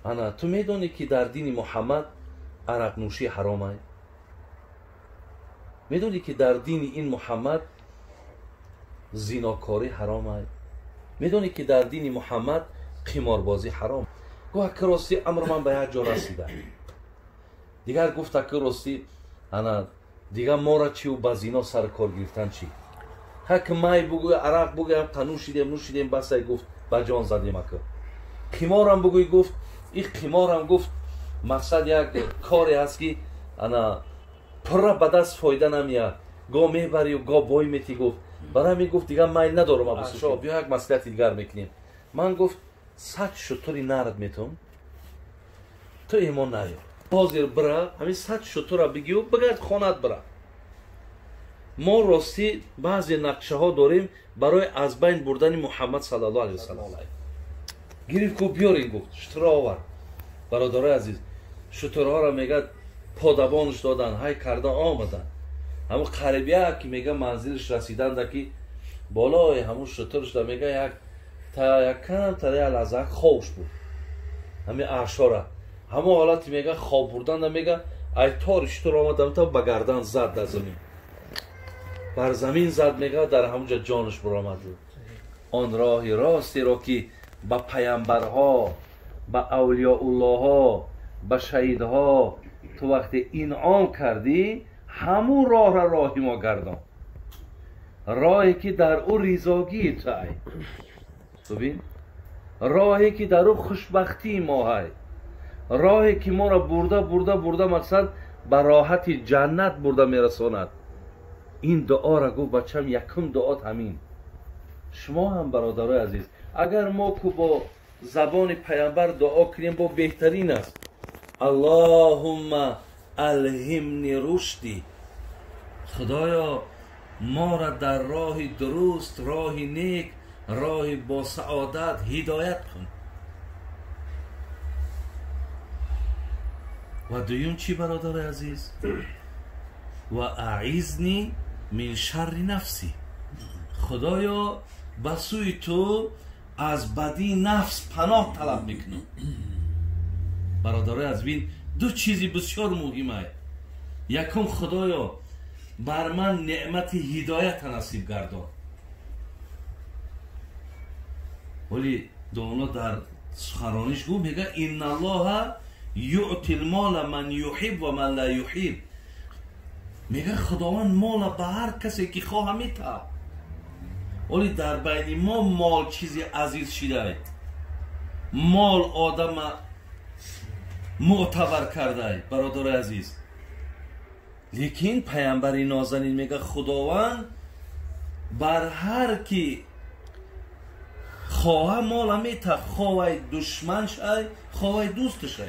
انا تو میدونی که در دین محمد عرق نوشی حرامه؟ میدونی که در دین این محمد زیناکاری حرامه؟ میدونی که در دین محمد قماربازی حرام؟ گوه که راستی امر من به یک جا رسیده. دیگر گفت که راستی انا دیگر ما را چی و با زینا سر کار گرفتن چی؟ که مای بگوی عرق بگویم نوشیدیم بس گفت با جان زدیم اکر. قمارم بگوی گفت این قمارم گفت مقصد یک کاری هست که انا پر به دست فایده نمیاد، گاه میبری و گاه بای میتی. گفت برای می گفت دیگه میل ندارم ابوسفیان، بیا یک مصلحت دیگر میکنیم. من گفت 100 شتری نرد میتونم تو ایمان نیار، حاضر برا همین 100 شتر را بگی و بگرد خانت برا. ما راستی بعضی نقشه ها داریم برای از بین بردن محمد صلی الله علیه و سلم. گرفت کو بیارین، گفت شتر آور. برادرای عزیز شترها را میگه پادبانش دادن، های کرده آمدن. همون قریبیه که میگه منزلش رسیدن که بالای همون شترش دا میگه یک کم تا یک لحظه خوش بود. همین اعشاره همون حالتی میگه خواب بردن دا میگه ای تار شتر آمدن تا به گردن زد در زمین، بر زمین زد میگه در همونجا جانش برآمد. آن راه راستی را که به پیامبرها، به اولیاء الله ها، به شهیدها تو وقتی انعام کردی، همون راه را راهی ما گردان. راهی که در او رضاگی تای، ببین راهی که در او خوشبختی ما های، راهی که ما را برده مقصد به راحت جنت برده میرساند. این دعا را گفت بچم یکم دعات همین. شما هم برادرای عزیز اگر ما کو با زبان پیامبر دعا کنیم با بهترین است. اللهم الهمنی رشدی، خدایا ما را در راه درست، راه نیک، راه با سعادت هدایت کن. و دویم چی برادر عزیز؟ و اعیذنی من شر نفسی، خدایا به سوی تو از بدی نفس پناه طلب میکنم. برادرای عزیز دو چیزی بسیار مهمه. یکم خدایا بر من نعمت هدایت نصیب گردان. ولی دونا در سخنرانیش گفت میگه ان الله یعطی المال من یحب و من لا یحب. میگه خداوند مال به هر کسی که خواه میده. ولی در بین ما مال چیزی عزیز شده، مال آدم معتبر کرده برادر عزیز. لیکن پیامبر نازنین میگه خداوند بر هر کی خواه مال میته، خواه دشمن شای خواه دوست شای.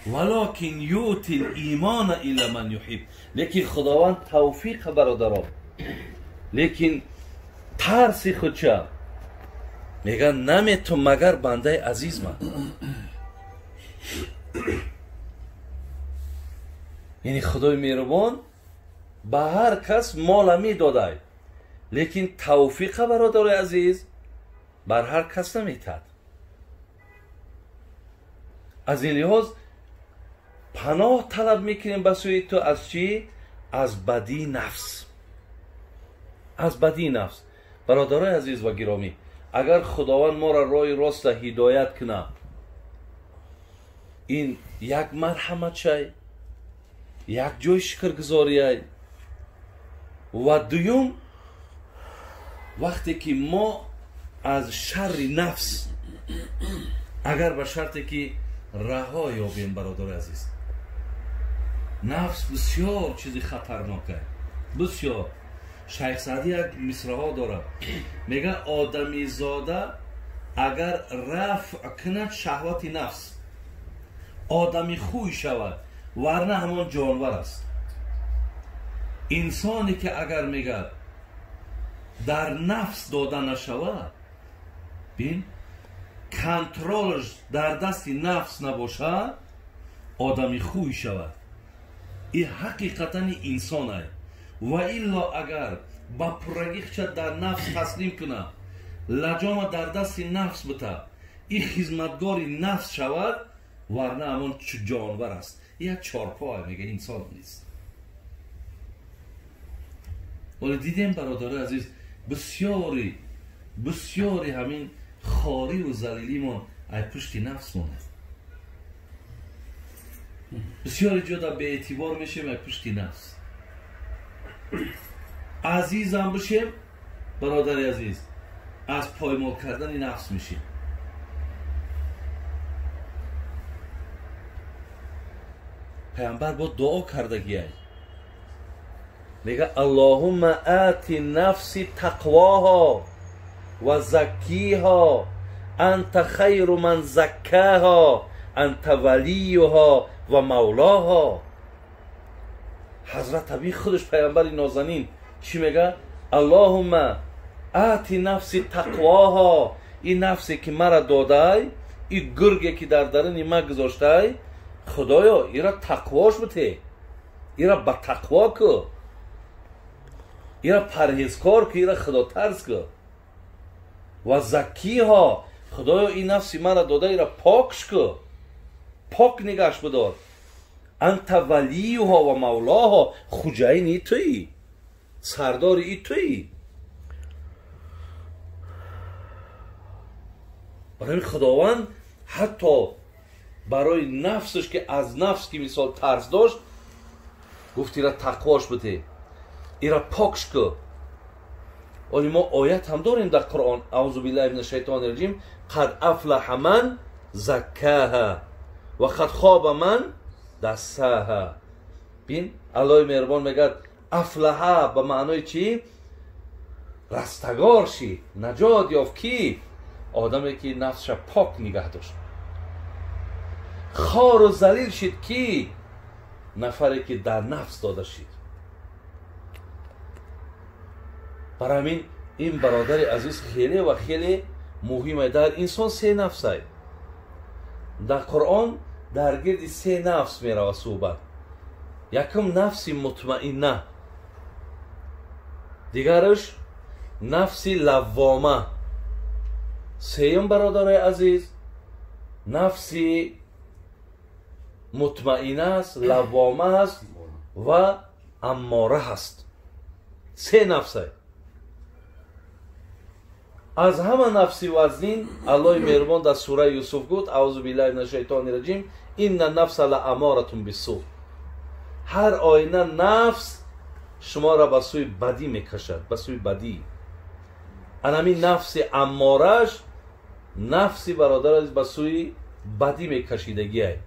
ولکن یؤتی ایمان الی من یحب. لیکن خداوند توفیق برادران، لیکن ترسی خود چه میگه نمیتون مگر بنده عزیز من. یعنی خدای مهربان به هر کس مال میداده، لیکن توفیق برادر عزیز بر هر کس نمیتد. از این لحاظ پناه طلب میکنیم به سوی تو از چی؟ از بدی نفس. از بدی نفس. برادرای عزیز و گرامی اگر خداوند ما را راه راست هدایت کنه، این یک مرحمت شای، یک جای شکرگزاری های. و دوم وقتی که ما از شر نفس اگر به شرطی که رها یابیم برادر عزیز، نفس بسیار چیزی خطرناکه، بسیار. شیخ سعدی یک مصرع ها داره میگه آدمی زاده اگر رفع کند شهوت نفس، آدمی خوی شود ورنه همان جانور است. انسانی که اگر میگه در نفس داده نشود، بین کنترلش در دست نفس نباشه، آدمی خوی شود. این حقیقتا انسان است. و الا اگر با پرگی خشد در نفس تسلیم کنه، لجام در دست نفس بته، این خدمتگاری نفس شود، ورنه همون چو جانور است. یک چارپای میگه انسان نیست. ولی دیدیم برادر عزیز بسیاری همین خاری و ذلیلیمون ای پشت نفس مونه. بسیاری جدا به اعتبار میشیم ای پشت نفس. عزیزم بشیم برادر عزیز از پایمال کردن نفس میشیم. پیامبر با دعا کردگی ای میگه اللهم آتی نفسی تقواها و زکیها انت خیر من زکاها انت ولیها و مولاها. حضرت ابی خودش پیامبر نازنین چی میگه؟ اللهم آتی نفسی تقواها، این نفسی که مرا داده، این گرگی که در درون ما گذاشته، خدایا ایرا تقواش بده، ایرا با تقوا که، ایرا پرهیزکار که، ایرا خدا ترس که. و زکیها، خدایا این نفسی مرا داده ایرا پاکش که، پاک نگهش بدار. انت ولیها و مولاها، خوجاین ای تویی، سردار ای تویی. برای خداوند حتی برای نفسش که از نفس که مثال ترس داشت گفت ایرا تقواش بده، ایرا پاکش که. ولی ما آیت هم داریم در قرآن اعوذ بالله من الشیطان الرجیم قد افلح من زکاها و قد خاب من دساها. بین الله مهربان میگه افلح به معنای چی؟ رستگار شی، نجات یافت. کی؟ آدمی که نفسش پاک نگه داشت. خار و ذلیل شد کی؟ نفری که در نفس داده شد. برای همین این برادر عزیز خیلی و خیلی مهمه. در انسان سه نفس است. در قرآن در گرد سه نفس میره صحبت. یکم نفس مطمئنه، دیگرش نفس لوامه، سیم برادر عزیز نفس مطمئنه است، لوامه است و اماره هست. سه نفس است. از همه نفسی وزنین الله مهربان در سوره یوسف گفت اعوذ بالله من الشیطان الرجیم ان النفس لاماره بالسوء. هر آینه نفس شما را به سوی بدی میکشد، به سوی بدی. همین نفس امارش نفسی برادر از به سوی بدی میکشیدگی است.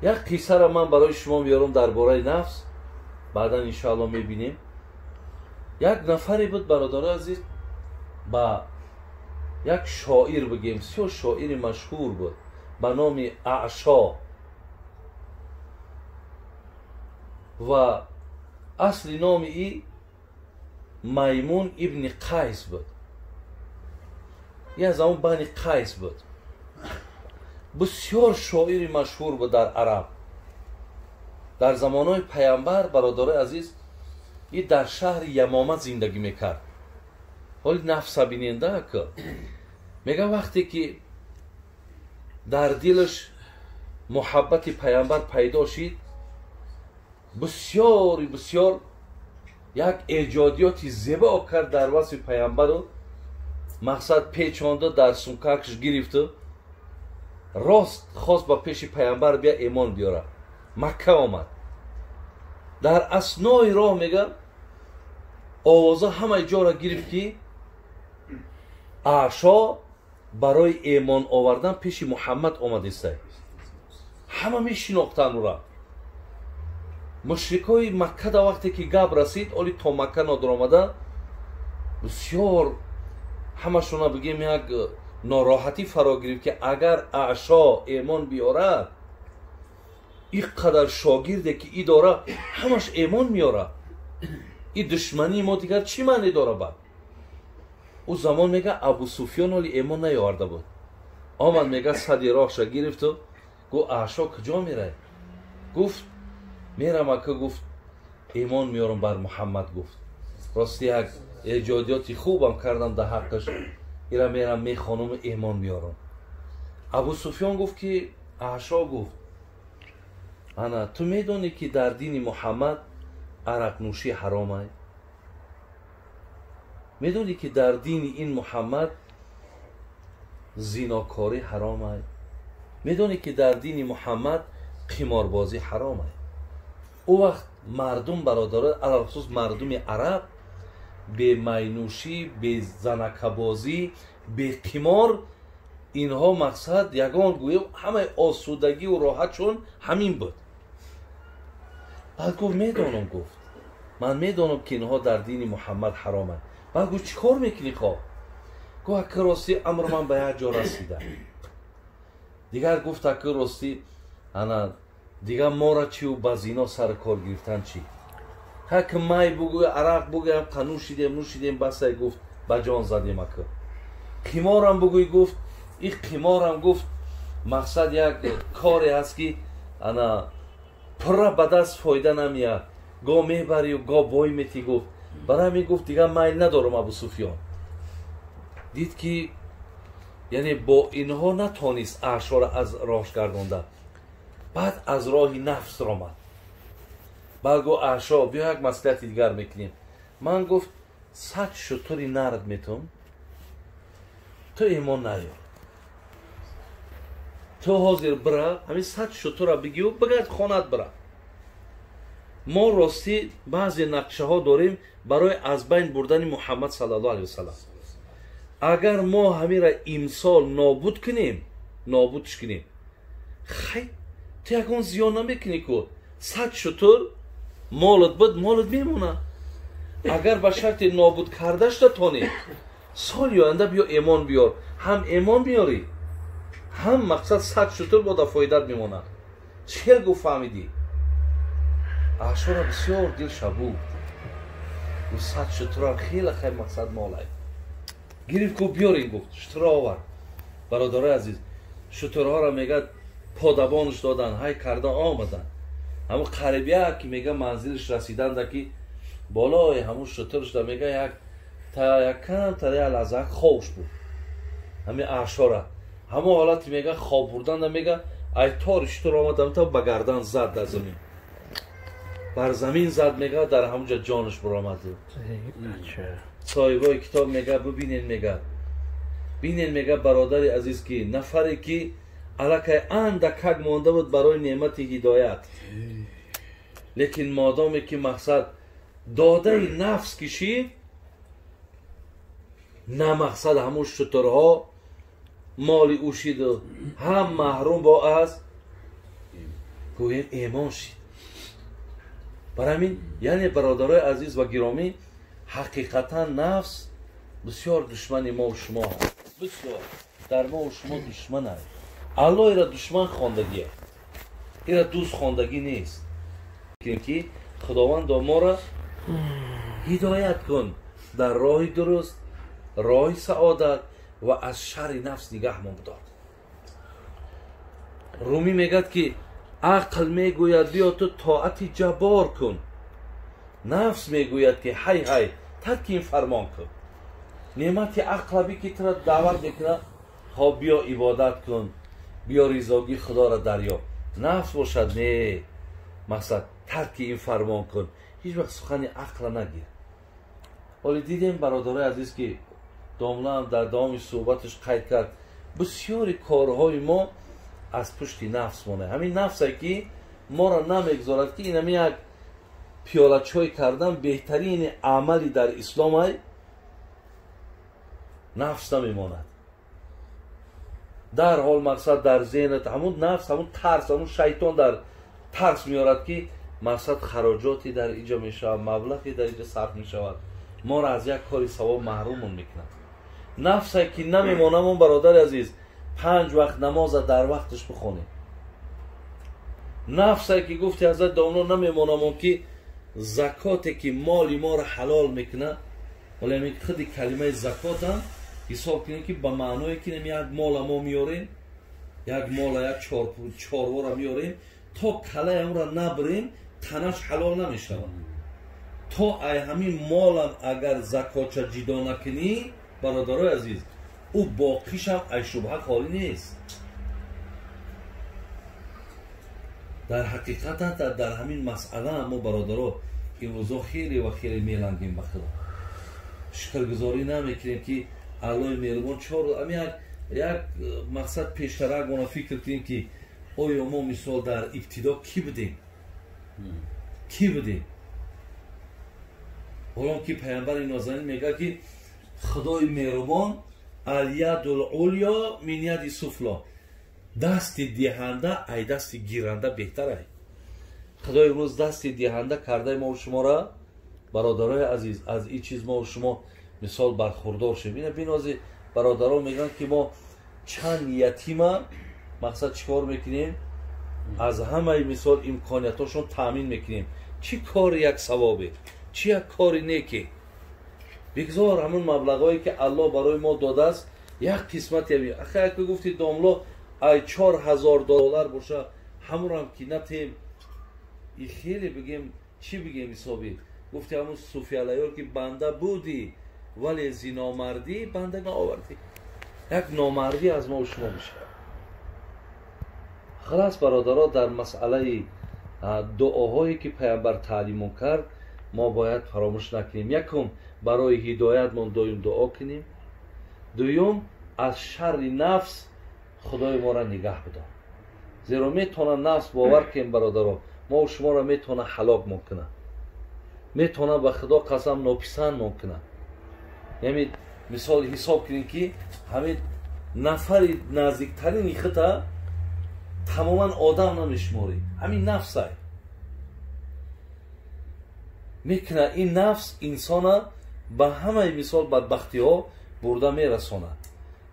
یک قصه را من برای شما میارم درباره نفس، بعدا انشاءالله میبینیم. یک نفری بود برادر عزیز با یک شاعر بگیم، سیاه شاعر مشهور بود به نام اعشا و اصل نام ای میمون ابن قیس بود. یه زمان بنی قیس بود. بسیار شاعر مشهور بود در عرب. در زمانهای پیامبر برادر عزیز ای در شهر یمامه زندگی میکرد. حالی نفس بیننده که میگه وقتی که در دلش محبت پیامبر پیدا شد، بسیار یک ایجادیاتی زیبا کرد در وصف پیامبر و مقصد پیچانده در سونککش گرفته، راست خواست با پیش پیامبر بیا ایمان بیاره. مکه آمد. در اثنای راه میگه آوازه همه جا را گرفت که اعشا برای ایمان آوردن پیش محمد آمده است. همه میشناختن او را. مشرکای مکه در وقتی که گپ رسید اولی تا مکه نادر آمده بسیار همشون بگیم یک ناراحتی فرا گرفت که اگر اعشا ایمان بیارد این قدر شاگرده که ای داره همش ایمان میاره، این دشمنی ما دیگر چی معنی داره؟ بعد او زمان میگه ابو سفیان ولی ایمان نیاورده بود. آمد میگه صدی راهش گرفت و گفت اعشا کجا میره؟ گفت میرم اکا. گفت ایمان میارم بر محمد. گفت راستی یک ایجادیاتی خوبم کردم در حقش، ایرا میرم میخوانم ایمان میارم. ابو سفیان گفت که اعشا گفت انا تو میدونی که در دین محمد عرق نوشی حرامه؟ میدونی که در دین این محمد زیناکاری حرامه؟ میدونی که در دین محمد قماربازی حرامه؟ او وقت مردم برادران علی خصوص مردم عرب به مینوشی، به زنکبازی، به قمار، اینها مقصد یگان گویا همه آسودگی و راحتشون همین بود. بعد گفت میدونم. گفت من میدونم که اینها در دین محمد حرامه. بعد گفت چیکار میکنی خواه؟ گفت که راستی امر من به یک جا رسیده. دیگر گفت که راستی انا دیگر ما را چی و با زینا سر کار گرفتن چی؟ که مای بگوی عرق بگویم نوشیدیم بسه. گفت با جان زدیم اکر. قمارم بگوی. گفت این قمارم گفت مقصد یک کاری هست که انا پره به دست فایده نمیاد، گاه میبری و گاه بای میتی. گفت برای می گفت دیگه میل ندارم. ابو سفیان دید که یعنی با اینها نتانست اعشا را از راهش گردانده. بعد از راه نفس را آمد. بعد گفت اعشا بیا یک مصلحت دیگر میکنیم. من گفت 100 شتری نرد میتونم، تو ایمان نیار، تو حاضر برا همین 100 شتر را بگی و بگرد خانت برا. ما راستی بعضی نقشه ها داریم برای از بین بردن محمد صلی الله علیه وسلم. اگر ما همین را امسال نابود کنیم، نابودش کنیم، خیلی تو یکان زیان نمیکنی که 100 شتر مالت بود مالت میمونه. اگر به شرط نابود کردش نتانی سال آینده بیا ایمان بیار، هم ایمان بیاری هم مقصد 100 شتر با فایدت میمونه. چه گفت فهمیدی؟ اعشا را بسیار دل شبود و 100 شتر خیلی خیلی مقصد ماله گرفت. گفت بیارین. گفت شتر آورد. برادرای عزیز شترها را میگه پادبانش دادن، های کرده آمدن. همون قریبیه که میگه منزلش رسیدن که بالای همون شترش دا میگه یک کم تا یک لحظه خوش بود. همین اعشا را همون حالت میگه خواب بردن دا میگه ای تار شتر آمدن تا بگردن زد در زمین، بر زمین زد. میگه در همونجا جانش برآمد. صاحبای کتاب میگه ببینین، میگه برادر عزیز که نفری که الکه اندک مانده بود برای نعمت هدایت، لیکن مادامی که مقصد داده نفس کشید، نه مقصد همون شترها مالی اوشید و هم محروم با از گویم ایمان شید. برای همین یعنی برادرای عزیز و گرامی حقیقتا نفس بسیار دشمن ما و شما هست. بسیار در ما و شما دشمن هست. الله ایرا دشمن خواندگیه، ایرا دوست خواندگی نیست. که خداوند ما را هدایت کن در راه درست، راه سعادت و از شر نفس نگهمان بدار. رومی میگد که عقل میگوید بیا تو طاعت جبار کن، نفس میگوید که هی ترک این فرمان کن. نعمت عقل بی که تو دعوت میکنه ها بیا عبادت کن، بیا رضاگی خدا را دریاب. نفس باشد نه مقصد ترک این فرمان کن، هیچ وقت سخن عقل را نگیر. ولی دیدیم برادرای عزیز که داملا هم در دام صحبتش قید کرد بسیاری کارهای ما از پشت نفس مونه. همین نفس که ما را نمیگذارد که اینمی یک پیاله چای کردن بهترین عملی در اسلام های نفس نمیماند. در حال مقصد در ذهنت همون نفس، همون ترس، همون شیطان در ترس میارد که مقصد خراجاتی در اینجا میشود، مبلغی در اینجا صرف میشود، ما را از یک کاری ثواب محروم میکند. نفس که نمیمانم اون برادر عزیز 5 وقت نماز در وقتش بخونی. نفس که گفتی حضرت دامنا نمیمانم اون که زکاتی که مالی ما را حلال میکنه، ولی خودی کلمه زکات هم حساب کنید که به معنای که یک مال ما میارین یک مولا یک چهاروا را میاریم تا کلای اون را نبریم تنش حلال نمیشود. تو ای همین مالم اگر زکاتش جدا نکنی برادرای عزیز او باقیش هم ای شبهه خالی نیست. در حقیقت در همین مسئله ما برادرها این روزا خیلی و خیلی میلنگیم به خدا. شکرگزاری نمیکنیم که الله مهربان چهار یک مقصد پیشتر گونه فکر کنیم که آیا ما مثال در ابتدا کی بودیم حالا که پیامبر نازنین میگه که خدای مهربان الید العلیا من ید السفلی، دست دهنده ای دست گیرنده بهتره. خدای امروز دست دهنده کرده ما و شما را برادرای عزیز از این چیز ما و شما مثال برخوردار شویم. بنازی برادرها میگن که ما چند یتیمه مقصد چیکار میکنیم از همه مثال امکانیتاشون تامین میکنیم. چی کار یک ثوابه، چی یک کاری نیکی. بگذار همون مبلغایی که الله برای ما داده است یک قسمت یابی. آخه یک گفتی داملا ای $4000 باشه همون هم که نتیم ای خیلی بگیم چی بگیم حسابی. گفتی همون صوفی علیار که بنده بودی ولی زنا مردی بنده نآوردی. یک نامردی از ما و شما میشه. خلاص برادرها در مسئله دعاهایی که پیامبر تعلیم کرد ما باید فراموش نکنیم. یکم برای هدایت ما دعا کنیم. دوم از شر نفس خدای ما را نگه بدار. زیرا میتونه نفس باور کنیم برادرها ما و شما را میتونه هلاک کنه. میتونه به خدا قسم ناپسند کنه. یعنی مثال حساب کنیم که همین نفر نزدیکترین خطا تماما آدم نمیشماری، همین نفس های میکنه. این نفس انسان به همه مثال بدبختی ها برده میرسانه.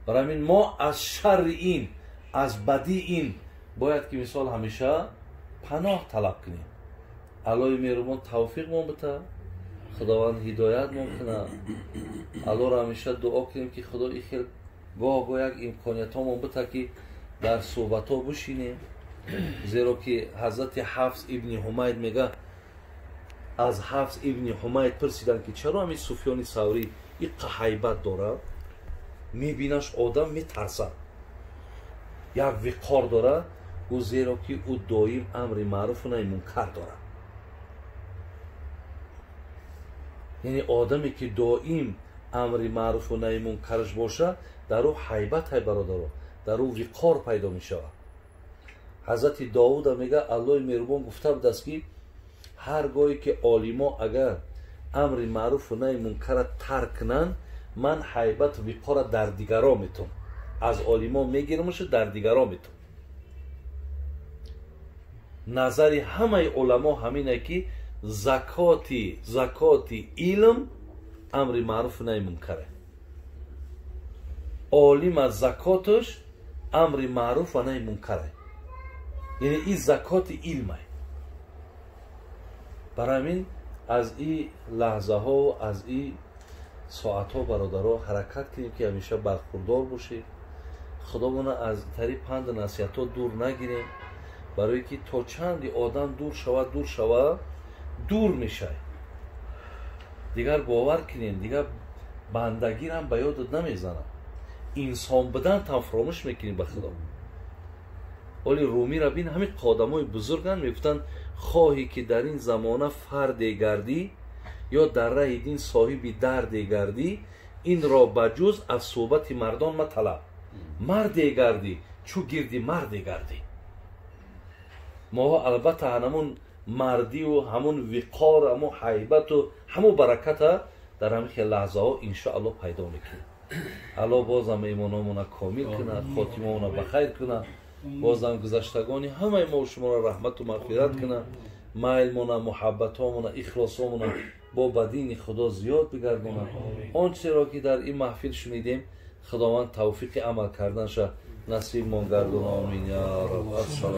برای همین ما از شر این از بدی این باید که مثال همیشه پناه طلب کنیم. الله مهربان توفیق ما بده، خداوند هدایت ما کنه. الله را همیشه دعا کنیم که خدا این خیلی گاه یک امکانیت ها ما بده که در صحبت ها بشینیم. زیرا که حضرت حفص ابن حمید میگه از حفص ابن حمید پرسیدن که چرا همین سفیان ثوری این هیبت داره، میبینش آدم میترسه، یک وقار داره. و زیرا که او دایم امر معروف و نهی منکر داره. یعنی آدمی که دائم امر معروف و نهی منکرش باشه در او هیبت های برادرها، در او وقار پیدا می شود. حضرت داود میگه الله مهربان گفته بود است که هرگاهی که عالما اگر امر معروف و نهی منکر ترک کنن من هیبت و وقار در دیگران میتونم از عالما میگیرمش در دیگران میتونم. نظر همه علما همینه که زکاتی علم امر معروف و نهی منکره. عالم از زکاتش امر معروف و نهی منکره. یعنی این زکات علمه. برای همین از این لحظه ها و از این ساعت ها برادرها حرکت کنیم که همیشه برخوردار باشیم. خداوند از طریق پند نصیحت ها دور نگیریم. برای که تا چندی آدم دور میشه دیگر باور کنیم دیگر بندگی هم به یادت نمیزنم. انسان بدن تا فراموش میکنیم به خدا. ولی رومی را بین همین قادمای بزرگان میگفتن خواهی که در این زمانه فرد گردی یا در راه دین صاحب درد گردی این را بجز از صحبت مردان مطلب. مرد گردی چو گردی مرد گردی. ما البته همون مردی و همون وقار همون هیبت و همون برکت در همین لحظه ها انشاءالله پیدا میکنیم. الله بازم ایمانمون کامل کنه، خاتممون بخیر کنه. بازم گذشتگانی همه ما و شما را رحمت و مغفرت کنه. میلمون محبتامون اخلاصامون با بدین خدا زیاد بگردونه. آنچه را که در این محفل شنیدیم خداوند توفیق عمل کردنش نصیب ما گردونه. آمین یا رب. السلام.